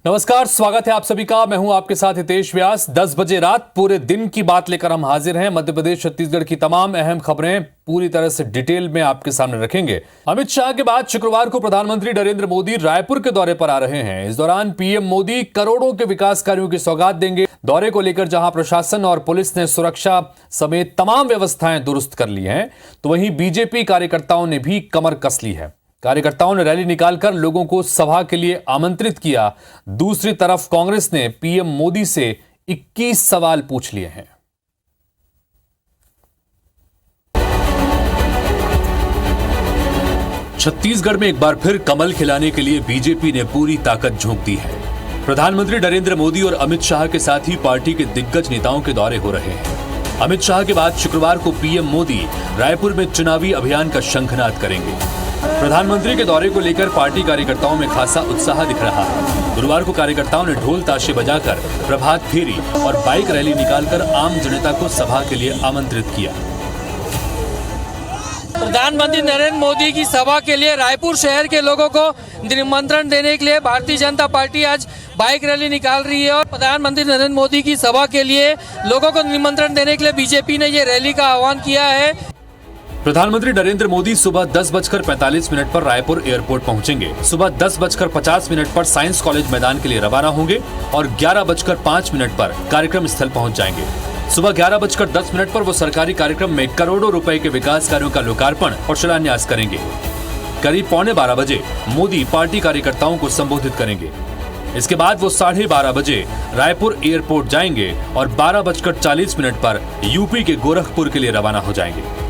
नमस्कार, स्वागत है आप सभी का। मैं हूं आपके साथ हितेश व्यास। 10 बजे रात पूरे दिन की बात लेकर हम हाजिर हैं। मध्य प्रदेश छत्तीसगढ़ की तमाम अहम खबरें पूरी तरह से डिटेल में आपके सामने रखेंगे। अमित शाह के बाद शुक्रवार को प्रधानमंत्री नरेंद्र मोदी रायपुर के दौरे पर आ रहे हैं। इस दौरान पीएम मोदी करोड़ों के विकास कार्यों की सौगात देंगे। दौरे को लेकर जहां प्रशासन और पुलिस ने सुरक्षा समेत तमाम व्यवस्थाएं दुरुस्त कर ली हैं, तो वहीं बीजेपी कार्यकर्ताओं ने भी कमर कस ली है। कार्यकर्ताओं ने रैली निकालकर लोगों को सभा के लिए आमंत्रित किया। दूसरी तरफ कांग्रेस ने पीएम मोदी से 21 सवाल पूछ लिए हैं। छत्तीसगढ़ में एक बार फिर कमल खिलाने के लिए बीजेपी ने पूरी ताकत झोंक दी है। प्रधानमंत्री नरेंद्र मोदी और अमित शाह के साथ ही पार्टी के दिग्गज नेताओं के दौरे हो रहे हैं। अमित शाह के बाद शुक्रवार को पीएम मोदी रायपुर में चुनावी अभियान का शंखनाद करेंगे। प्रधानमंत्री के दौरे को लेकर पार्टी कार्यकर्ताओं में खासा उत्साह दिख रहा है। गुरुवार को कार्यकर्ताओं ने ढोल ताशे बजाकर प्रभात फेरी और बाइक रैली निकालकर आम जनता को सभा के लिए आमंत्रित किया। प्रधानमंत्री नरेंद्र मोदी की सभा के लिए रायपुर शहर के लोगों को निमंत्रण देने के लिए भारतीय जनता पार्टी आज बाइक रैली निकाल रही है और प्रधानमंत्री नरेंद्र मोदी की सभा के लिए लोगों को निमंत्रण देने के लिए बीजेपी ने ये रैली का आह्वान किया है। प्रधानमंत्री नरेंद्र मोदी सुबह 10:45 पर रायपुर एयरपोर्ट पहुंचेंगे। सुबह 10:50 पर साइंस कॉलेज मैदान के लिए रवाना होंगे और 11:05 पर कार्यक्रम स्थल पहुंच जाएंगे। सुबह 11:10 पर वो सरकारी कार्यक्रम में करोड़ों रुपए के विकास कार्यों का लोकार्पण और शिलान्यास करेंगे। करीब 11:15 बजे मोदी पार्टी कार्यकर्ताओं को संबोधित करेंगे। इसके बाद वो 12:30 बजे रायपुर एयरपोर्ट जाएंगे और 12:40 पर यूपी के गोरखपुर के लिए रवाना हो जाएंगे।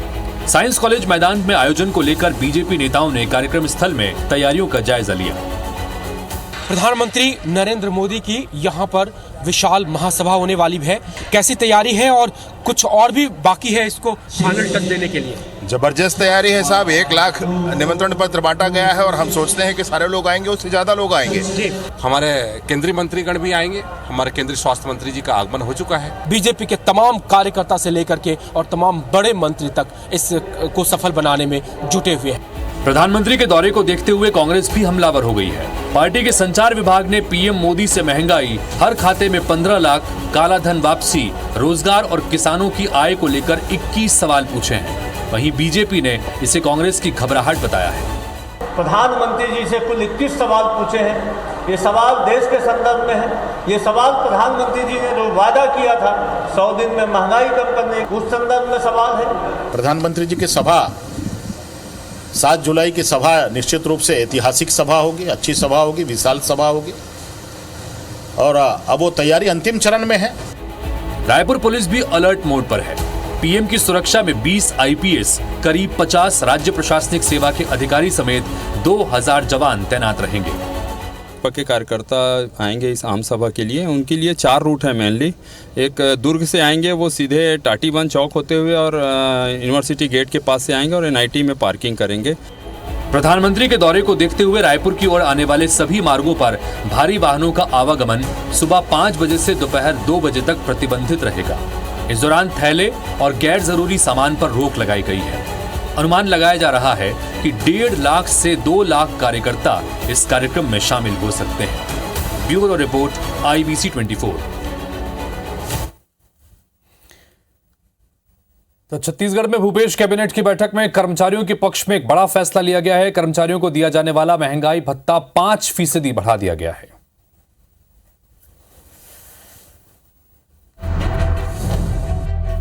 साइंस कॉलेज मैदान में आयोजन को लेकर बीजेपी नेताओं ने कार्यक्रम स्थल में तैयारियों का जायजा लिया। प्रधानमंत्री नरेंद्र मोदी की यहाँ पर विशाल महासभा होने वाली है। कैसी तैयारी है और कुछ और भी बाकी है इसको फाइनल टच देने के लिए? जबरदस्त तैयारी है साहब। 1 लाख निमंत्रण पत्र बांटा गया है और हम सोचते हैं कि सारे लोग आएंगे, उससे ज्यादा लोग आएंगे। हमारे केंद्रीय मंत्रीगण भी आएंगे। हमारे केंद्रीय स्वास्थ्य मंत्री जी का आगमन हो चुका है। बीजेपी के तमाम कार्यकर्ता से लेकर के और तमाम बड़े मंत्री तक इसको सफल बनाने में जुटे हुए हैं। प्रधानमंत्री के दौरे को देखते हुए कांग्रेस भी हमलावर हो गई है। पार्टी के संचार विभाग ने पीएम मोदी से महंगाई, हर खाते में 15 लाख, काला धन वापसी, रोजगार और किसानों की आय को लेकर 21 सवाल पूछे हैं। वहीं बीजेपी ने इसे कांग्रेस की घबराहट बताया है। प्रधानमंत्री जी से कुल 21 सवाल पूछे हैं। ये सवाल देश के संदर्भ में है। ये सवाल प्रधानमंत्री जी ने जो वादा किया था 100 दिन में महंगाई कम करने, उस संदर्भ में सवाल है। प्रधानमंत्री जी की सभा 7 जुलाई की सभा निश्चित रूप से ऐतिहासिक सभा होगी, अच्छी सभा होगी, विशाल सभा होगी और अब वो तैयारी अंतिम चरण में है। रायपुर पुलिस भी अलर्ट मोड पर है। पीएम की सुरक्षा में 20 आईपीएस, करीब 50 राज्य प्रशासनिक सेवा के अधिकारी समेत 2000 जवान तैनात रहेंगे। के कार्यकर्ता आएंगे इस आम सभा के लिए। उनके लिए 4 रूट है मेनली। एक दुर्ग से आएंगे, वो सीधे टाटीबंद चौक होते हुए और यूनिवर्सिटी गेट के पास से आएंगे और एनआईटी में पार्किंग करेंगे। प्रधानमंत्री के दौरे को देखते हुए रायपुर की ओर आने वाले सभी मार्गों पर भारी वाहनों का आवागमन सुबह 5 बजे से दोपहर 2 बजे तक प्रतिबंधित रहेगा। इस दौरान थैले और गैर जरूरी सामान पर रोक लगाई गई है। अनुमान लगाया जा रहा है कि 1.5 लाख से 2 लाख कार्यकर्ता इस कार्यक्रम में शामिल हो सकते हैं। Bureau report, IBC 24। तो छत्तीसगढ़ में भूपेश कैबिनेट की बैठक में कर्मचारियों के पक्ष में एक बड़ा फैसला लिया गया है। कर्मचारियों को दिया जाने वाला महंगाई भत्ता 5% बढ़ा दिया गया है।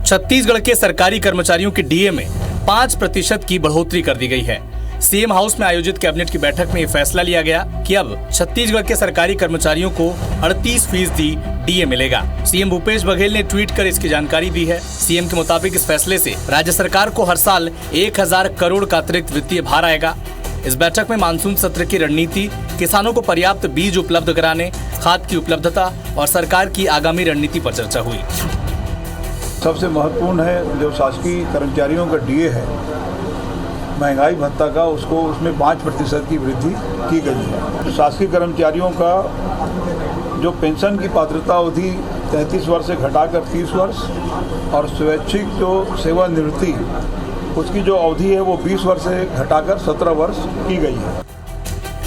छत्तीसगढ़ के सरकारी कर्मचारियों के डीए में 5% की बढ़ोतरी कर दी गई है। सीएम हाउस में आयोजित कैबिनेट की बैठक में यह फैसला लिया गया कि अब छत्तीसगढ़ के सरकारी कर्मचारियों को 38% डीए मिलेगा। सीएम भूपेश बघेल ने ट्वीट कर इसकी जानकारी दी है। सीएम के मुताबिक इस फैसले से राज्य सरकार को हर साल 1000 करोड़ का अतिरिक्त वित्तीय भार आएगा। इस बैठक में मानसून सत्र की रणनीति, किसानों को पर्याप्त बीज उपलब्ध कराने, खाद की उपलब्धता और सरकार की आगामी रणनीति पर चर्चा हुई। सबसे महत्वपूर्ण है जो शासकीय कर्मचारियों का डीए है, महंगाई भत्ता का, उसमें 5% की वृद्धि की गई है। शासकीय कर्मचारियों का जो पेंशन की पात्रता अवधि 33 वर्ष से घटाकर 30 वर्ष और स्वैच्छिक जो सेवानिवृत्ति उसकी जो अवधि है वो 20 वर्ष से घटाकर 17 वर्ष की गई है।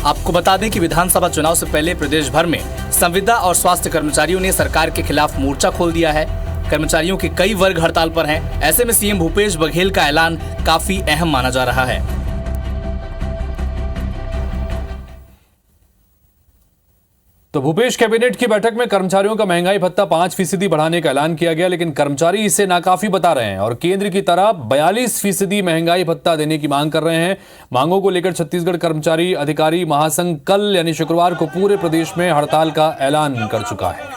आपको बता दें कि विधानसभा चुनाव से पहले प्रदेश भर में संविदा और स्वास्थ्य कर्मचारियों ने सरकार के खिलाफ मोर्चा खोल दिया है। कर्मचारियों के कई वर्ग हड़ताल पर हैं। ऐसे में सीएम भूपेश बघेल का ऐलान काफी अहम माना जा रहा है। तो भूपेश कैबिनेट की बैठक में कर्मचारियों का महंगाई भत्ता 5% बढ़ाने का ऐलान किया गया, लेकिन कर्मचारी इसे नाकाफी बता रहे हैं और केंद्र की तरह 42% महंगाई भत्ता देने की मांग कर रहे हैं। मांगों को लेकर छत्तीसगढ़ कर्मचारी अधिकारी महासंघ कल यानी शुक्रवार को पूरे प्रदेश में हड़ताल का ऐलान कर चुका है।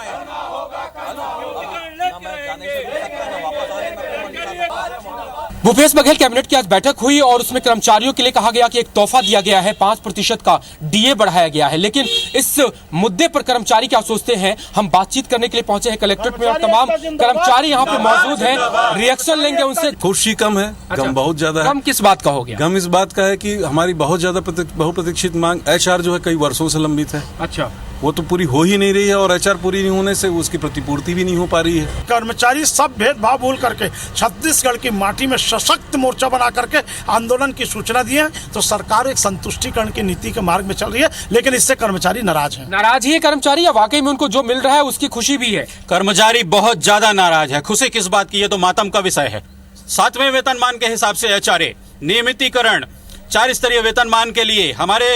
भूपेश बघेल कैबिनेट की आज बैठक हुई और उसमें कर्मचारियों के लिए कहा गया कि एक तोहफा दिया गया है, 5% का डीए बढ़ाया गया है। लेकिन इस मुद्दे पर कर्मचारी क्या सोचते हैं, हम बातचीत करने के लिए पहुंचे हैं कलेक्ट्रेट में और तमाम कर्मचारी यहां पे मौजूद हैं। रिएक्शन लेंगे उनसे। खुशी कम है, गम बहुत ज्यादा है। गम किस बात का हो गया? गम इस बात का है कि हमारी बहुत ज्यादा बहुप्रतीक्षित मांग एचआर जो है कई वर्षों से लंबित है। अच्छा, वो तो पूरी हो ही नहीं रही है और एचआर पूरी नहीं होने से उसकी प्रतिपूर्ति भी नहीं हो पा रही है। कर्मचारी सब भेदभाव भूल करके छत्तीसगढ़ की माटी में सशक्त मोर्चा बना करके आंदोलन की सूचना दी है। तो सरकार एक संतुष्टिकरण की नीति के मार्ग में चल रही है, लेकिन इससे कर्मचारी नाराज हैं। नाराज ही है कर्मचारी या वाकई में उनको जो मिल रहा है उसकी खुशी भी है? कर्मचारी बहुत ज्यादा नाराज है। खुशी किस बात की, ये तो मातम का विषय है। 7वें वेतनमान के हिसाब से एचआरए नियमितीकरण, 4 स्तरीय वेतनमान के लिए हमारे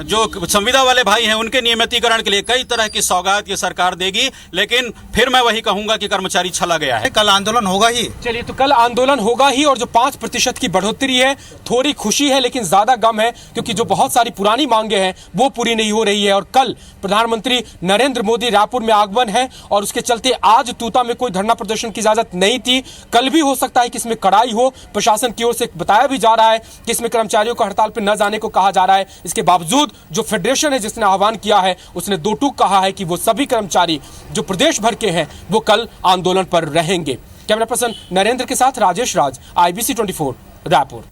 जो संविदा वाले भाई हैं उनके नियमितीकरण के लिए कई तरह की सौगात ये सरकार देगी, लेकिन फिर मैं वही कहूंगा कि कर्मचारी छला गया है। कल आंदोलन होगा ही। चलिए, तो कल आंदोलन होगा ही और जो 5% की बढ़ोतरी है, थोड़ी खुशी है लेकिन ज्यादा गम है क्योंकि जो बहुत सारी पुरानी मांगे हैं वो पूरी नहीं हो रही है। और कल प्रधानमंत्री नरेंद्र मोदी रायपुर में आगमन है और उसके चलते आज तूता में कोई धरना प्रदर्शन की इजाजत नहीं थी। कल भी हो सकता है कि इसमें कड़ाई हो। प्रशासन की ओर से बताया भी जा रहा है कि इसमें कर्मचारियों को हड़ताल पर न जाने को कहा जा रहा है। इसके बावजूद जो फेडरेशन है जिसने आह्वान किया है उसने 2 टूक कहा है कि वो सभी कर्मचारी जो प्रदेश भर के हैं वो कल आंदोलन पर रहेंगे। कैमरा पर्सन नरेंद्र के साथ राजेश राज, IBC 24 रायपुर।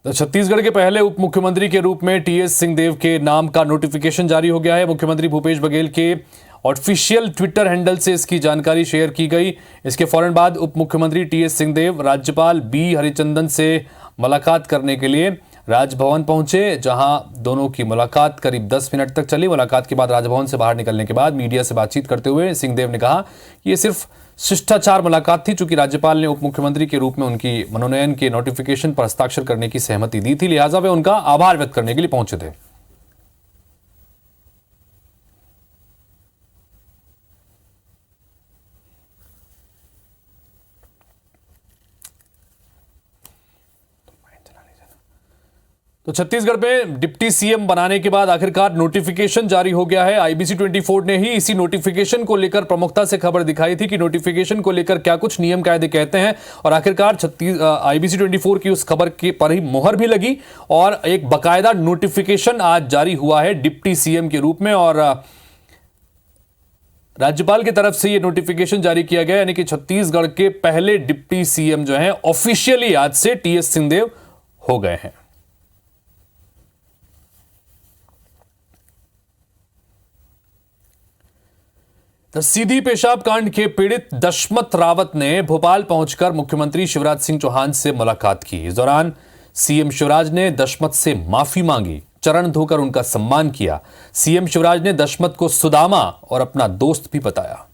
तो छत्तीसगढ़ के पहले उप मुख्यमंत्री के रूप में टीएस सिंहदेव के नाम का नोटिफिकेशन जारी हो गया है। मुख्यमंत्री भूपेश बघेल के ऑफिशियल ट्विटर हैंडल से इसकी जानकारी शेयर की गई। इसके फौरन बाद उप मुख्यमंत्री टीएस सिंहदेव राज्यपाल बी हरिचंदन से मुलाकात करने के लिए राजभवन पहुंचे, जहां दोनों की मुलाकात करीब 10 मिनट तक चली। मुलाकात के बाद राजभवन से बाहर निकलने के बाद मीडिया से बातचीत करते हुए सिंहदेव ने कहा कि ये सिर्फ शिष्टाचार मुलाकात थी। चूंकि राज्यपाल ने उप मुख्यमंत्री के रूप में उनकी मनोनयन के नोटिफिकेशन पर हस्ताक्षर करने की सहमति दी थी, लिहाजा वे उनका आभार व्यक्त करने के लिए पहुंचे थे। तो छत्तीसगढ़ में डिप्टी सीएम बनाने के बाद आखिरकार नोटिफिकेशन जारी हो गया है। IBC 24 ने ही इसी नोटिफिकेशन को लेकर प्रमुखता से खबर दिखाई थी कि नोटिफिकेशन को लेकर क्या कुछ नियम कायदे कहते हैं, और आखिरकार IBC 24 की उस खबर के पर ही मुहर भी लगी और एक बकायदा नोटिफिकेशन आज जारी हुआ है डिप्टी सीएम के रूप में। और राज्यपाल की तरफ से यह नोटिफिकेशन जारी किया गया, यानी कि छत्तीसगढ़ के पहले डिप्टी सीएम जो हैं ऑफिशियली आज से टीएस सिंहदेव हो गए हैं। तो सीधी पेशाब कांड के पीड़ित दशमत रावत ने भोपाल पहुंचकर मुख्यमंत्री शिवराज सिंह चौहान से मुलाकात की। इस दौरान सीएम शिवराज ने दशमत से माफी मांगी, चरण धोकर उनका सम्मान किया। सीएम शिवराज ने दशमत को सुदामा और अपना दोस्त भी बताया।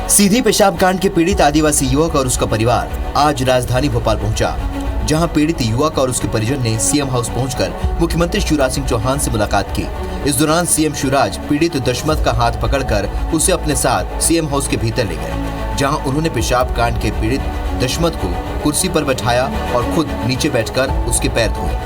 सीधी पेशाब कांड के पीड़ित आदिवासी युवक और उसका परिवार आज राजधानी भोपाल पहुंचा, जहां पीड़ित युवक और उसके परिजन ने सीएम हाउस पहुंचकर मुख्यमंत्री शिवराज सिंह चौहान से मुलाकात की। इस दौरान सीएम शिवराज पीड़ित दशमत का हाथ पकड़कर उसे अपने साथ सीएम हाउस के भीतर ले गए, जहां उन्होंने पेशाब कांड के पीड़ित दशमत को कुर्सी पर बैठाया और खुद नीचे बैठकर उसके पैर धोए।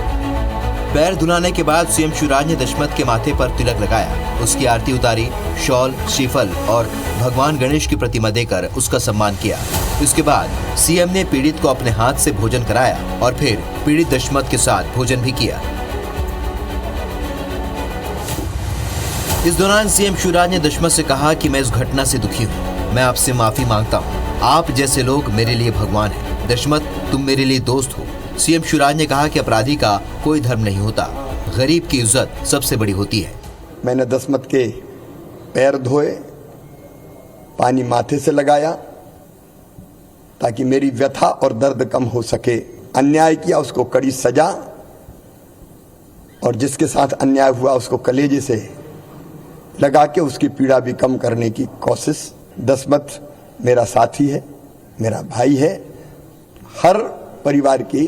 पैर धुलाने के बाद सीएम शिवराज ने दशमत के माथे पर तिलक लगाया, उसकी आरती उतारी, शॉल, श्रीफल और भगवान गणेश की प्रतिमा देकर उसका सम्मान किया। इसके बाद सीएम ने पीड़ित को अपने हाथ से भोजन कराया और फिर पीड़ित दशमत के साथ भोजन भी किया। इस दौरान सीएम शिवराज ने दशमत से कहा कि मैं इस घटना से दुखी हूँ, मैं आपसे माफी मांगता हूँ। आप जैसे लोग मेरे लिए भगवान हैं। दशमत, तुम मेरे लिए दोस्त हो। सीएम शिवराज ने कहा कि अपराधी का कोई धर्म नहीं होता, गरीब की इज्जत सबसे बड़ी होती है। मैंने दशमत के पैर धोए, पानी माथे से लगाया, ताकि मेरी व्यथा और दर्द कम हो सके। अन्याय किया उसको कड़ी सजा, और जिसके साथ अन्याय हुआ उसको कलेजे से लगा के उसकी पीड़ा भी कम करने की कोशिश। दशमत मेरा साथी है, मेरा भाई है। हर परिवार की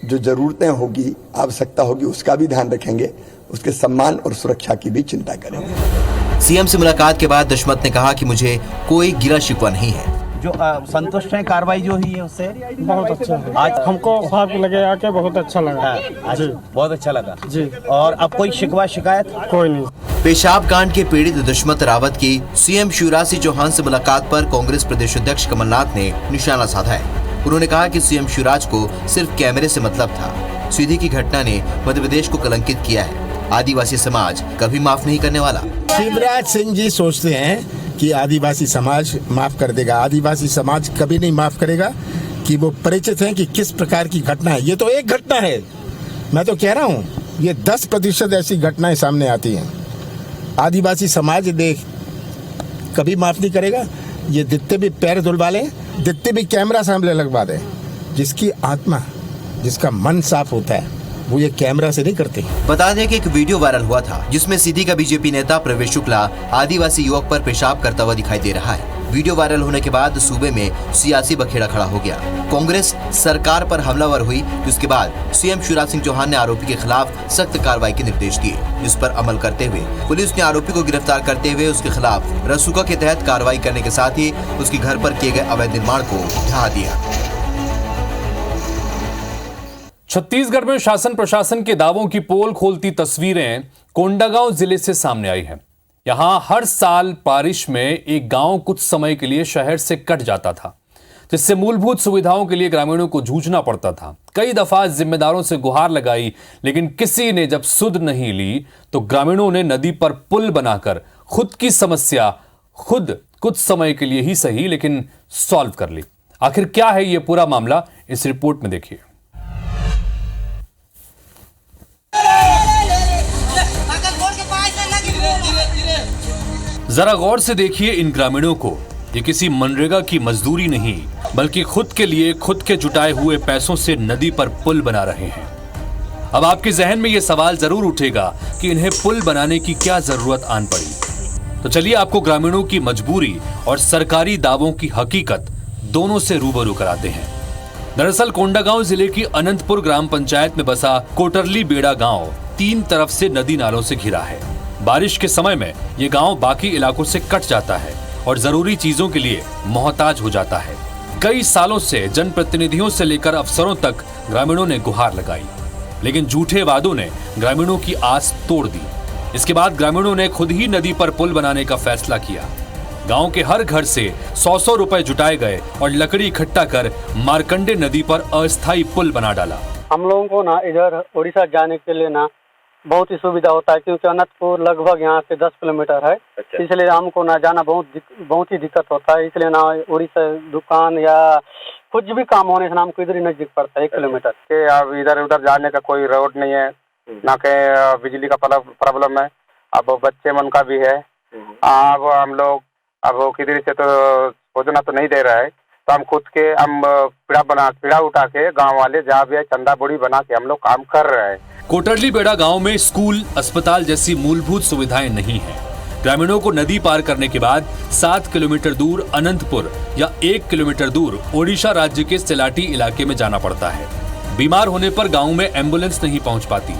जो जरूरतें होगी, आवश्यकता होगी, उसका भी ध्यान रखेंगे, उसके सम्मान और सुरक्षा की भी चिंता करेंगे। सीएम से मुलाकात के बाद दशमत ने कहा कि मुझे कोई गिला शिकवा नहीं है। जो संतुष्ट है कार्रवाई जो हुई है उससे? बहुत अच्छा है। आज हमको साहब लगे आके बहुत अच्छा लगा। आज बहुत अच्छा लगा जी। और अब कोई शिकवा शिकायत? कोई नहीं। पेशाब कांड के पीड़ित दशमत रावत की सीएम शिवराज सिंह चौहान से मुलाकात पर कांग्रेस प्रदेश अध्यक्ष कमलनाथ ने निशाना साधा है। उन्होंने कहा कि सीएम शिवराज को सिर्फ कैमरे से मतलब था। सीधी की घटना ने मध्य प्रदेश को कलंकित किया है। आदिवासी समाज कभी माफ नहीं करने वाला। शिवराज सिंह जी सोचते हैं कि आदिवासी समाज माफ कर देगा। आदिवासी समाज कभी नहीं माफ करेगा, कि वो परिचित हैं कि किस प्रकार की घटना है। ये तो एक घटना है, मैं तो कह रहा हूँ ये 10% ऐसी घटनाएं सामने आती हैं। आदिवासी समाज देख कभी माफ नहीं करेगा। ये जितने भी पैर धुलवा लें, जितने भी कैमरा सामने लगवा दें, जिसकी आत्मा, जिसका मन साफ होता है, वो ये कैमरा से नहीं करते। बता दें कि एक वीडियो वायरल हुआ था जिसमें सीधी का बीजेपी नेता प्रवेश शुक्ला आदिवासी युवक पर पेशाब करता हुआ दिखाई दे रहा है। वीडियो वायरल होने के बाद सूबे में सियासी बखेड़ा खड़ा हो गया। कांग्रेस सरकार पर हमलावर हुई, जिसके बाद सीएम शिवराज सिंह चौहान ने आरोपी के खिलाफ सख्त कार्रवाई के निर्देश दिए, जिस पर अमल करते हुए पुलिस ने आरोपी को गिरफ्तार करते हुए उसके खिलाफ रसूखा के तहत कार्रवाई करने के साथ ही उसके घर पर किए गए अवैध निर्माण को ढहा दिया। छत्तीसगढ़ में शासन प्रशासन के दावों की पोल खोलती तस्वीरें कोंडागांव जिले से सामने आई हैं। यहां हर साल बारिश में एक गांव कुछ समय के लिए शहर से कट जाता था, जिससे मूलभूत सुविधाओं के लिए ग्रामीणों को जूझना पड़ता था। कई दफा जिम्मेदारों से गुहार लगाई, लेकिन किसी ने जब सुध नहीं ली तो ग्रामीणों ने नदी पर पुल बनाकर खुद की समस्या खुद कुछ समय के लिए ही सही लेकिन सॉल्व कर ली। आखिर क्या है यह पूरा मामला, इस रिपोर्ट में देखिए। जरा गौर से देखिए इन ग्रामीणों को। ये किसी मनरेगा की मजदूरी नहीं, बल्कि खुद के लिए खुद के जुटाए हुए पैसों से नदी पर पुल बना रहे हैं। अब आपके जहन में ये सवाल जरूर उठेगा कि इन्हें पुल बनाने की क्या जरूरत आन पड़ी। तो चलिए आपको ग्रामीणों की मजबूरी और सरकारी दावों की हकीकत दोनों से रूबरू कराते हैं। दरअसल कोंडागांव जिले की अनंतपुर ग्राम पंचायत में बसा कोटरली बेड़ा गांव 3 तरफ से नदी नालों से घिरा है। बारिश के समय में ये गांव बाकी इलाकों से कट जाता है और जरूरी चीजों के लिए मोहताज हो जाता है। कई सालों से जनप्रतिनिधियों से लेकर अफसरों तक ग्रामीणों ने गुहार लगाई, लेकिन झूठे वादों ने ग्रामीणों की आस तोड़ दी। इसके बाद ग्रामीणों ने खुद ही नदी पर पुल बनाने का फैसला किया। गांव के हर घर से 100-100 रुपए जुटाए गए और लकड़ी इकट्ठा कर मार्कंडे नदी पर अस्थायी पुल बना डाला। हम लोगों को ना इधर उड़ीसा जाने के लिए ना बहुत ही सुविधा होता है, क्योंकि अनंतपुर लगभग यहाँ से 10 किलोमीटर है। अच्छा। इसलिए हमको ना जाना बहुत ही दिक्कत होता है। इसलिए ना उड़ीसा दुकान या कुछ भी काम होने से हमको इधर ही नजदीक पड़ता है 1 किलोमीटर के। अब इधर उधर जाने का कोई रोड नहीं है, ना के बिजली का प्रॉब्लम है, अब बच्चे मन का भी है। अब हम लोग अब किधर से तो सोचना तो नहीं दे रहा है, तो हम खुद के हम पीड़ा उठा के गाँव वाले जहाँ भी है चंदा बुड़ी बना के हम लोग काम कर रहे हैं। कोटरली बेड़ा गांव में स्कूल, अस्पताल जैसी मूलभूत सुविधाएं नहीं हैं। ग्रामीणों को नदी पार करने के बाद 7 किलोमीटर दूर अनंतपुर या 1 किलोमीटर दूर ओडिशा राज्य के सिलाटी इलाके में जाना पड़ता है। बीमार होने पर गांव में एम्बुलेंस नहीं पहुंच पाती,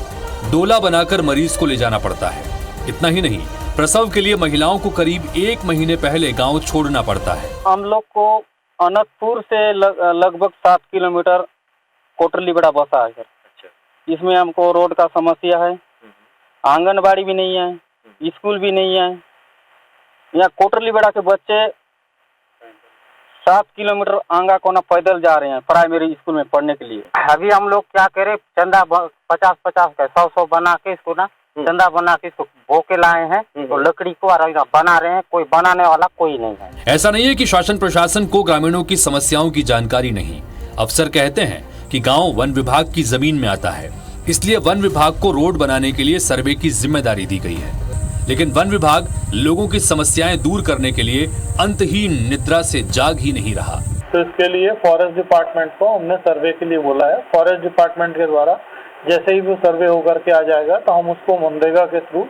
डोला बनाकर मरीज को ले जाना पड़ता है। इतना ही नहीं, प्रसव के लिए महिलाओं को करीब 1 महीने पहले गाँव छोड़ना पड़ता है। हम लोग को अनंतपुर से लगभग 7 किलोमीटर कोटरली बेड़ा बसा है। इसमें हमको रोड का समस्या है, आंगनबाड़ी भी नहीं है, स्कूल भी नहीं है। यहाँ कोटरली बेड़ा के बच्चे 7 किलोमीटर आंगा कोना पैदल जा रहे हैं प्राइमरी स्कूल में पढ़ने के लिए। अभी हम लोग क्या करें, चंदा 50-50 का 100-100 बना के इसको ना चंदा बना के इसको बो के लाए हैं, तो लकड़ी को बना रहे हैं। कोई बनाने वाला कोई नहीं है। ऐसा नहीं है कि शासन प्रशासन को ग्रामीणों की समस्याओं की जानकारी नहीं। अफसर कहते हैं कि गांव वन विभाग की जमीन में आता है, इसलिए वन विभाग को रोड बनाने के लिए सर्वे की जिम्मेदारी दी गई है। लेकिन वन विभाग लोगों की समस्याएं दूर करने के लिए अंतहीन निद्रा से जाग ही नहीं रहा। तो इसके लिए फॉरेस्ट डिपार्टमेंट को हमने सर्वे के लिए बोला है। फॉरेस्ट डिपार्टमेंट के द्वारा जैसे ही वो सर्वे होकर के आ जाएगा तो हम उसको मनरेगा के थ्रू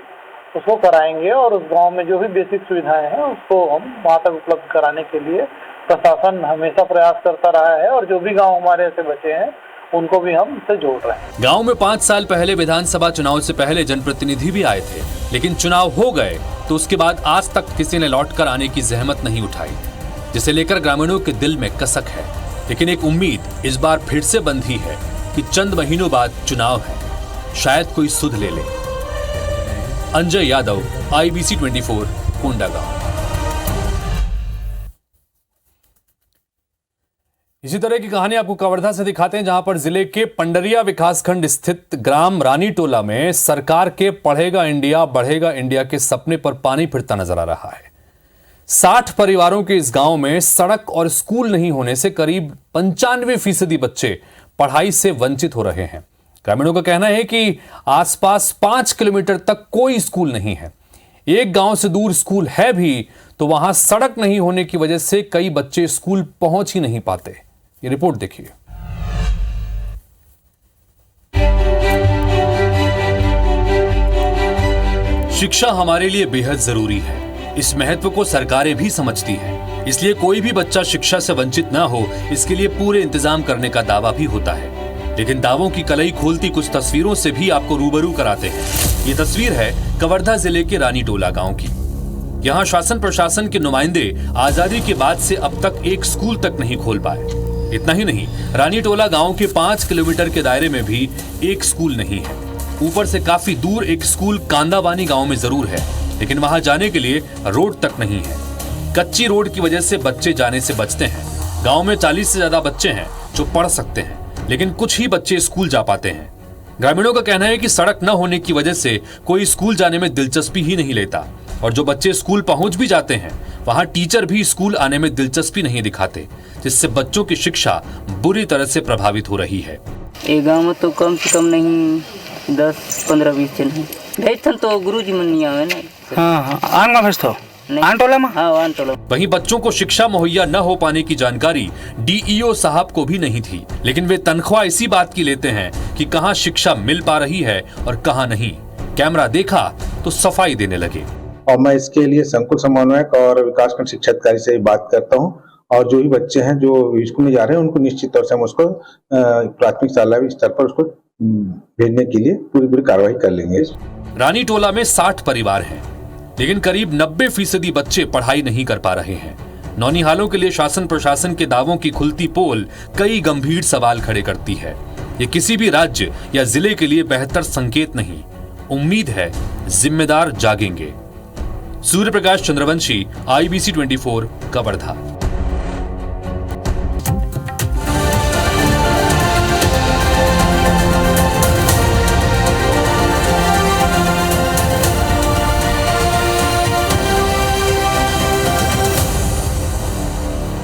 उसको कराएंगे और उस गांव में जो भी बेसिक सुविधाएं हैं उसको हम वहां तक उपलब्ध कराने के लिए प्रशासन हमेशा प्रयास करता रहा है और जो भी गांव हमारे ऐसे बचे हैं उनको भी हम इससे जोड़ रहे हैं। गांव में 5 साल पहले विधानसभा चुनाव से पहले जनप्रतिनिधि भी आए थे, लेकिन चुनाव हो गए तो उसके बाद आज तक किसी ने लौटकर आने की जहमत नहीं उठाई, जिसे लेकर ग्रामीणों के दिल में कसक है। लेकिन एक उम्मीद इस बार फिर से बंधी है कि चंद महीनों बाद चुनाव है, शायद कोई सुध ले ले। अंजय यादव, IBC 24, कोंडागांव। इसी तरह की कहानी आपको कवर्धा से दिखाते हैं, जहां पर जिले के पंडरिया विकासखंड स्थित ग्राम रानी टोला में सरकार के पढ़ेगा इंडिया बढ़ेगा इंडिया के सपने पर पानी फिरता नजर आ रहा है। 60 परिवारों के इस गांव में सड़क और स्कूल नहीं होने से करीब 95% बच्चे पढ़ाई से वंचित हो रहे हैं। ग्रामीणों का कहना है कि आसपास 5 किलोमीटर तक कोई स्कूल नहीं है। एक गांव से दूर स्कूल है भी तो वहां सड़क नहीं होने की वजह से कई बच्चे स्कूल पहुंच ही नहीं पाते। ये रिपोर्ट देखिए। शिक्षा हमारे लिए बेहद जरूरी है। इस महत्व को सरकारें भी समझती हैं। इसलिए कोई भी बच्चा शिक्षा से वंचित ना हो, इसके लिए पूरे इंतजाम करने का दावा भी होता है। लेकिन दावों की कलई खोलती कुछ तस्वीरों से भी आपको रूबरू कराते हैं। ये तस्वीर है कवर्धा जिले के रानी टोला गांव की। यहाँ शासन प्रशासन के नुमाइंदे आजादी के बाद से अब तक एक स्कूल तक नहीं खोल पाए। इतना ही नहीं, रानी टोला गांव के 5 किलोमीटर के दायरे में भी एक स्कूल नहीं है। ऊपर से काफी दूर एक स्कूल कांदाबानी गांव में जरूर है, लेकिन वहां जाने के लिए रोड तक नहीं है। कच्ची रोड की वजह से बच्चे जाने से बचते हैं। गांव में 40 से ज्यादा बच्चे हैं जो पढ़ सकते हैं, लेकिन कुछ ही बच्चे स्कूल जा पाते हैं। ग्रामीणों का कहना है कि सड़क न होने की वजह से कोई स्कूल जाने में दिलचस्पी ही नहीं लेता, और जो बच्चे स्कूल पहुंच भी जाते हैं वहां टीचर भी स्कूल आने में दिलचस्पी नहीं दिखाते, जिससे बच्चों की शिक्षा बुरी तरह से प्रभावित हो रही है। ये गाँव में तो कम से कम नहीं 10, 15, 20 जन है। भेजन तो गुरुजी मन नहीं आवे ना। हाँ आंगा भेजतो आंटोला में। हाँ आंटोला। वहीं बच्चों को शिक्षा मुहैया न हो पाने की जानकारी DEO साहब को भी नहीं थी, लेकिन वे तनख्वाह इसी बात की लेते हैं कि कहां शिक्षा मिल पा रही है और कहां नहीं। कैमरा देखा तो सफाई देने लगे। और मैं इसके लिए संकुल समन्वयक और विकासखंड शिक्षा अधिकारी से बात करता हूं, और जो भी बच्चे हैं जो स्कूल में जा रहे हैं उनको निश्चित तौर से हम उसको प्राथमिक शाला स्तर पर उसको भेजने के लिए पूरी कार्रवाई कर लेंगे। रानी टोला में 60 परिवार हैं, लेकिन करीब 90% बच्चे पढ़ाई नहीं कर पा रहे हैं। नौनिहालों के लिए शासन प्रशासन के दावों की खुलती पोल कई गंभीर सवाल खड़े करती है। ये किसी भी राज्य या जिले के लिए बेहतर संकेत नहीं। उम्मीद है जिम्मेदार जागेंगे। सूर्य प्रकाश चंद्रवंशी, IBC 24, कवर्धा।